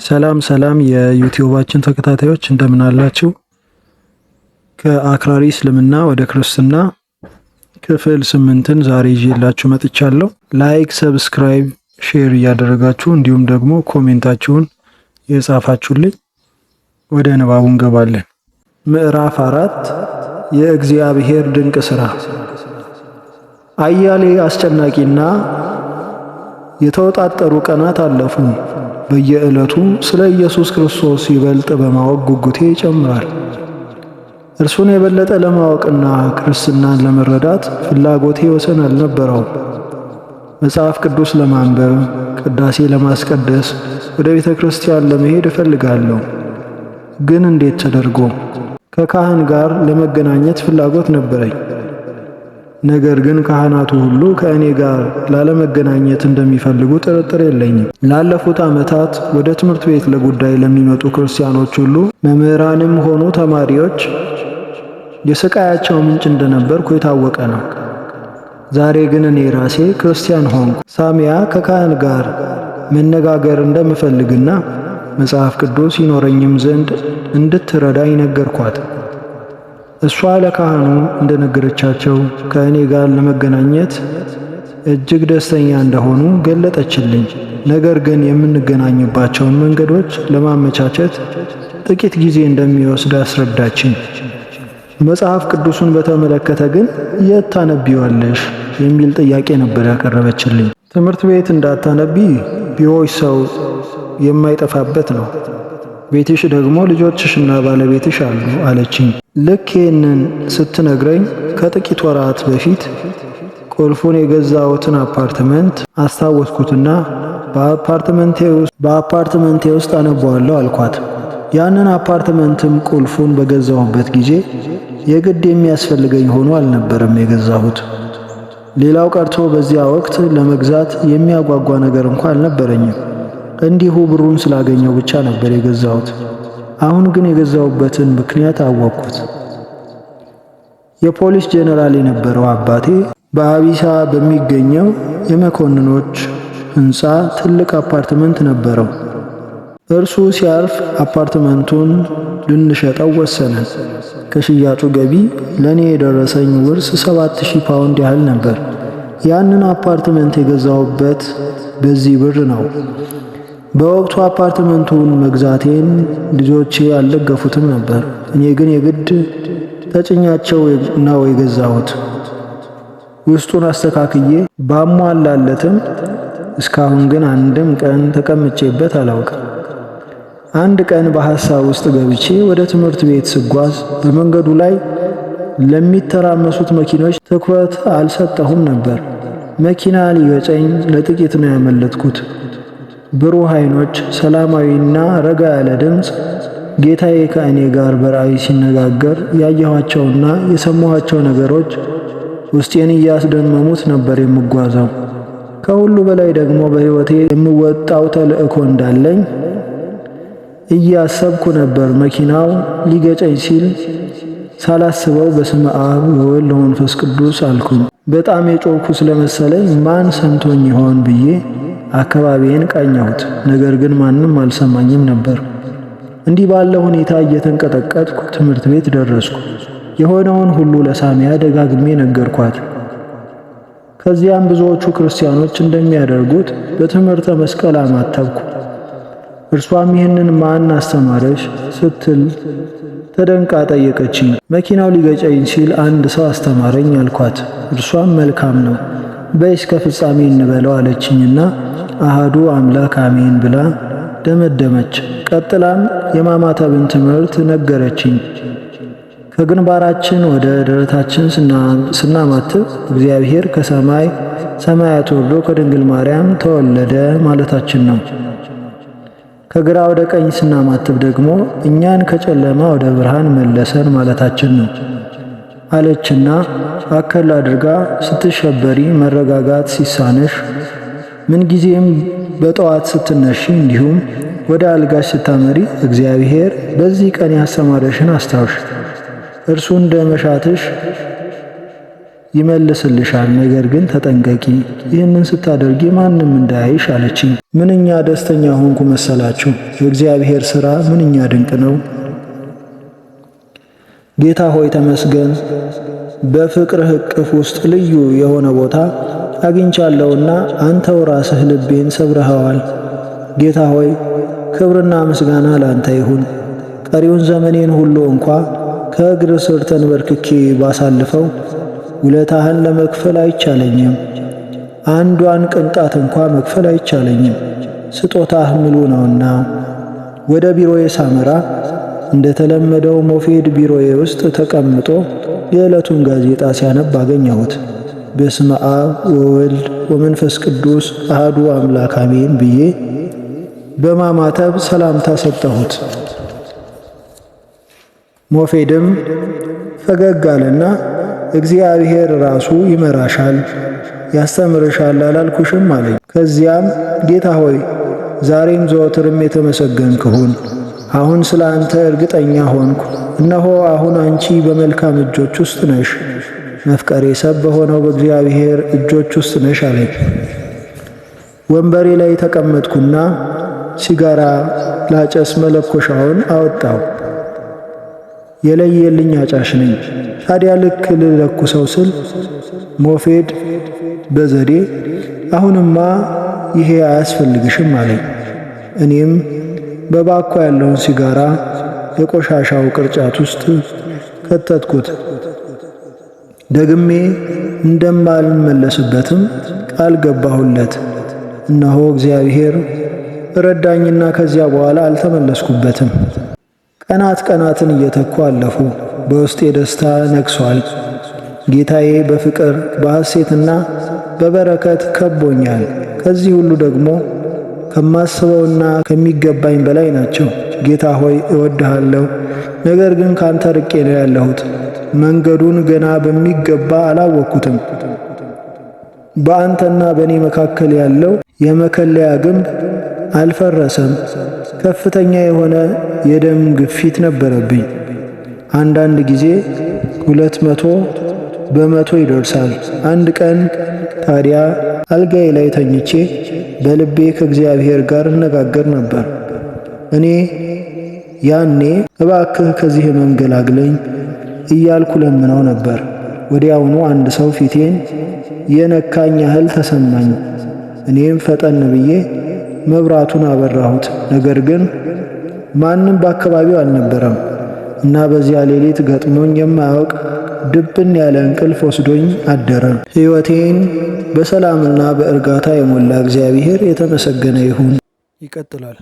ሰላም የዩቲዩባችን ተከታታዮች እንደምን አላችሁ? ከአክራሪ እስልምና ወደ ክርስትና ክፍል 8ን ዛሬ ይዤላችሁ መጥቻለሁ። ላይክ፣ ሰብስክራይብ፣ ሼር እያደረጋችሁ እንዲሁም ደግሞ ኮሜንታችሁን የጻፋችሁልኝ ወደ ንባቡ እንገባለን። ምዕራፍ 4 የእግዚአብሔር ድንቅ ሥራ። አያሌ አስጨናቂና የተወጣጠሩ ቀናት አለፉ። በየዕለቱ ስለ ኢየሱስ ክርስቶስ ይበልጥ በማወቅ ጉጉቴ ይጨምራል። እርሱን የበለጠ ለማወቅና ክርስትናን ለመረዳት ፍላጎቴ ወሰን አልነበረውም። መጽሐፍ ቅዱስ ለማንበብ፣ ቅዳሴ ለማስቀደስ፣ ወደ ቤተ ክርስቲያን ለመሄድ እፈልጋለሁ። ግን እንዴት ተደርጎ? ከካህን ጋር ለመገናኘት ፍላጎት ነበረኝ። ነገር ግን ካህናቱ ሁሉ ከእኔ ጋር ላለመገናኘት እንደሚፈልጉ ጥርጥር የለኝም። ላለፉት ዓመታት ወደ ትምህርት ቤት ለጉዳይ ለሚመጡ ክርስቲያኖች ሁሉ መምህራንም ሆኑ ተማሪዎች የስቃያቸው ምንጭ እንደነበርኩ የታወቀ ነው። ዛሬ ግን እኔ ራሴ ክርስቲያን ሆንኩ። ሳሚያ ከካህን ጋር መነጋገር እንደምፈልግና መጽሐፍ ቅዱስ ይኖረኝም ዘንድ እንድትረዳኝ ነገርኳት። እሷ ለካህኑ እንደነገረቻቸው ከእኔ ጋር ለመገናኘት እጅግ ደስተኛ እንደሆኑ ገለጠችልኝ። ነገር ግን የምንገናኝባቸውን መንገዶች ለማመቻቸት ጥቂት ጊዜ እንደሚወስድ አስረዳችኝ። መጽሐፍ ቅዱሱን በተመለከተ ግን የት ታነቢዋለሽ የሚል ጥያቄ ነበር ያቀረበችልኝ። ትምህርት ቤት እንዳታነቢ ቢዎች ሰው የማይጠፋበት ነው። ቤትሽ ደግሞ ልጆችሽና ባለቤትሽ አሉ አለችኝ። ልክ ይህንን ስትነግረኝ ከጥቂት ወራት በፊት ቁልፉን የገዛሁትን አፓርትመንት አስታወስኩትና በአፓርትመንቴ ውስጥ አነበዋለሁ አልኳት። ያንን አፓርትመንትም ቁልፉን በገዛሁበት ጊዜ የግድ የሚያስፈልገኝ ሆኖ አልነበረም የገዛሁት። ሌላው ቀርቶ በዚያ ወቅት ለመግዛት የሚያጓጓ ነገር እንኳ አልነበረኝም። እንዲሁ ብሩን ስላገኘው ብቻ ነበር የገዛሁት። አሁን ግን የገዛሁበትን ምክንያት አወቅኩት። የፖሊስ ጄኔራል የነበረው አባቴ በአቢሳ በሚገኘው የመኮንኖች ሕንፃ ትልቅ አፓርትመንት ነበረው። እርሱ ሲያርፍ አፓርትመንቱን ልንሸጠው ወሰንን። ከሽያጩ ገቢ ለእኔ የደረሰኝ ውርስ 7000 ፓውንድ ያህል ነበር። ያንን አፓርትመንት የገዛሁበት በዚህ ብር ነው። በወቅቱ አፓርትመንቱን መግዛቴን ልጆቼ አልደገፉትም ነበር። እኔ ግን የግድ ተጭኛቸው ነው የገዛሁት። ውስጡን አስተካክዬ ባሟላለትም እስካሁን ግን አንድም ቀን ተቀምጬበት አላውቅም። አንድ ቀን በሐሳብ ውስጥ ገብቼ ወደ ትምህርት ቤት ስጓዝ በመንገዱ ላይ ለሚተራመሱት መኪኖች ትኩረት አልሰጠሁም ነበር። መኪና ሊገጨኝ ለጥቂት ነው ያመለጥኩት። ብሩህ ዓይኖች፣ ሰላማዊና ረጋ ያለ ድምፅ፣ ጌታዬ ከእኔ ጋር በራእይ ሲነጋገር ያየኋቸውና የሰማኋቸው ነገሮች ውስጤን እያስደመሙት ነበር የምጓዘው። ከሁሉ በላይ ደግሞ በሕይወቴ የምወጣው ተልእኮ እንዳለኝ እያሰብኩ ነበር። መኪናው ሊገጨኝ ሲል ሳላስበው በስመ አብ ወወልድ ወመንፈስ ቅዱስ አልኩኝ። በጣም የጮኩ ስለመሰለኝ ማን ሰምቶኝ ይሆን ብዬ አካባቢዬን ቃኘሁት። ነገር ግን ማንም አልሰማኝም ነበር። እንዲህ ባለ ሁኔታ እየተንቀጠቀጥኩ ትምህርት ቤት ደረስኩ። የሆነውን ሁሉ ለሳሚያ ደጋግሜ ነገርኳት። ከዚያም ብዙዎቹ ክርስቲያኖች እንደሚያደርጉት በትምህርተ መስቀል አማተብኩ። እርሷም ይህንን ማን አስተማረሽ ስትል ተደንቃ ጠየቀችኝ። መኪናው ሊገጨኝ ሲል አንድ ሰው አስተማረኝ አልኳት። እርሷም መልካም ነው በይ እስከ ፍጻሜ እንበለው አለችኝና አሃዱ አምላክ አሜን ብላ ደመደመች። ቀጥላም የማማተብን ትምህርት ነገረችኝ። ከግንባራችን ወደ ደረታችን ስናማትብ እግዚአብሔር ከሰማይ ሰማያት ወርዶ ከድንግል ማርያም ተወለደ ማለታችን ነው። ከግራ ወደ ቀኝ ስናማትብ ደግሞ እኛን ከጨለማ ወደ ብርሃን መለሰን ማለታችን ነው አለችና አከል አድርጋ ስትሸበሪ መረጋጋት ሲሳነሽ፣ ምንጊዜም በጠዋት ስትነሺ፣ እንዲሁም ወደ አልጋሽ ስታመሪ እግዚአብሔር በዚህ ቀን ያስተማረሽን አስታውሽ። እርሱ እንደ መሻትሽ ይመልስልሻል፣ ነገር ግን ተጠንቀቂ፣ ይህንን ስታደርጊ ማንም እንዳያይሽ አለችኝ። ምንኛ ደስተኛ ሆንኩ መሰላችሁ! የእግዚአብሔር ሥራ ምንኛ ድንቅ ነው! ጌታ ሆይ ተመስገን። በፍቅርህ እቅፍ ውስጥ ልዩ የሆነ ቦታ አግኝቻለሁና አንተው ራስህ ልቤን ሰብረኸዋል። ጌታ ሆይ ክብርና ምስጋና ላንተ ይሁን። ቀሪውን ዘመኔን ሁሉ እንኳ ከእግር ስር ተንበርክኬ ባሳልፈው ውለታህን ለመክፈል አይቻለኝም። አንዷን ቅንጣት እንኳ መክፈል አይቻለኝም። ስጦታህ ምሉ ነውና። ወደ ቢሮዬ ሳመራ እንደተለመደው ሞፌድ ቢሮዬ ውስጥ ተቀምጦ የዕለቱን ጋዜጣ ሲያነብ አገኘሁት። በስመ አብ ወወልድ ወመንፈስ ቅዱስ አሐዱ አምላክ አሜን ብዬ በማማተብ ሰላምታ ሰጠሁት። ሞፌድም ፈገግ አለና እግዚአብሔር ራሱ ይመራሻል፣ ያስተምርሻል አላልኩሽም አለኝ። ከዚያም ጌታ ሆይ ዛሬም ዘወትርም የተመሰገንክ ሁን። አሁን ስለ አንተ እርግጠኛ ሆንኩ። እነሆ አሁን አንቺ በመልካም እጆች ውስጥ ነሽ፣ መፍቀሬ ሰብ በሆነው በእግዚአብሔር እጆች ውስጥ ነሽ አለኝ። ወንበሬ ላይ ተቀመጥኩና ሲጋራ ላጨስ መለኮሻውን አወጣው። የለየልኝ አጫሽ ነኝ። ታዲያ ልክ ልለኩሰው ስል ሞፌድ በዘዴ አሁንማ ይሄ አያስፈልግሽም አለኝ። እኔም በባኮ ያለውን ሲጋራ የቆሻሻው ቅርጫት ውስጥ ከተትኩት። ደግሜ እንደማልመለስበትም ቃል ገባሁለት። እነሆ እግዚአብሔር ረዳኝና ከዚያ በኋላ አልተመለስኩበትም። ቀናትን እየተኩ አለፉ። በውስጤ ደስታ ነግሷል። ጌታዬ በፍቅር በሐሴትና በበረከት ከቦኛል። ከዚህ ሁሉ ደግሞ ከማስበውና ከሚገባኝ በላይ ናቸው። ጌታ ሆይ እወድሃለሁ፣ ነገር ግን ካንተ ርቄ ነው ያለሁት። መንገዱን ገና በሚገባ አላወቅኩትም። በአንተና በእኔ መካከል ያለው የመከለያ ግንብ አልፈረሰም። ከፍተኛ የሆነ የደም ግፊት ነበረብኝ። አንዳንድ ጊዜ 200 በመቶ ይደርሳል። አንድ ቀን ታዲያ አልጋዬ ላይ ተኝቼ በልቤ ከእግዚአብሔር ጋር እነጋገር ነበር። እኔ ያኔ እባክህ ከዚህ ሕመም ገላግለኝ እያልኩ ለምነው ነበር። ወዲያውኑ አንድ ሰው ፊቴን የነካኝ ያህል ተሰማኝ። እኔም ፈጠን ብዬ መብራቱን አበራሁት። ነገር ግን ማንም በአካባቢው አልነበረም እና በዚያ ሌሊት ገጥሞኝ የማያውቅ ድብን ያለ እንቅልፍ ወስዶኝ አደረ። ሕይወቴን በሰላምና በእርጋታ የሞላ እግዚአብሔር የተመሰገነ ይሁን። ይቀጥላል።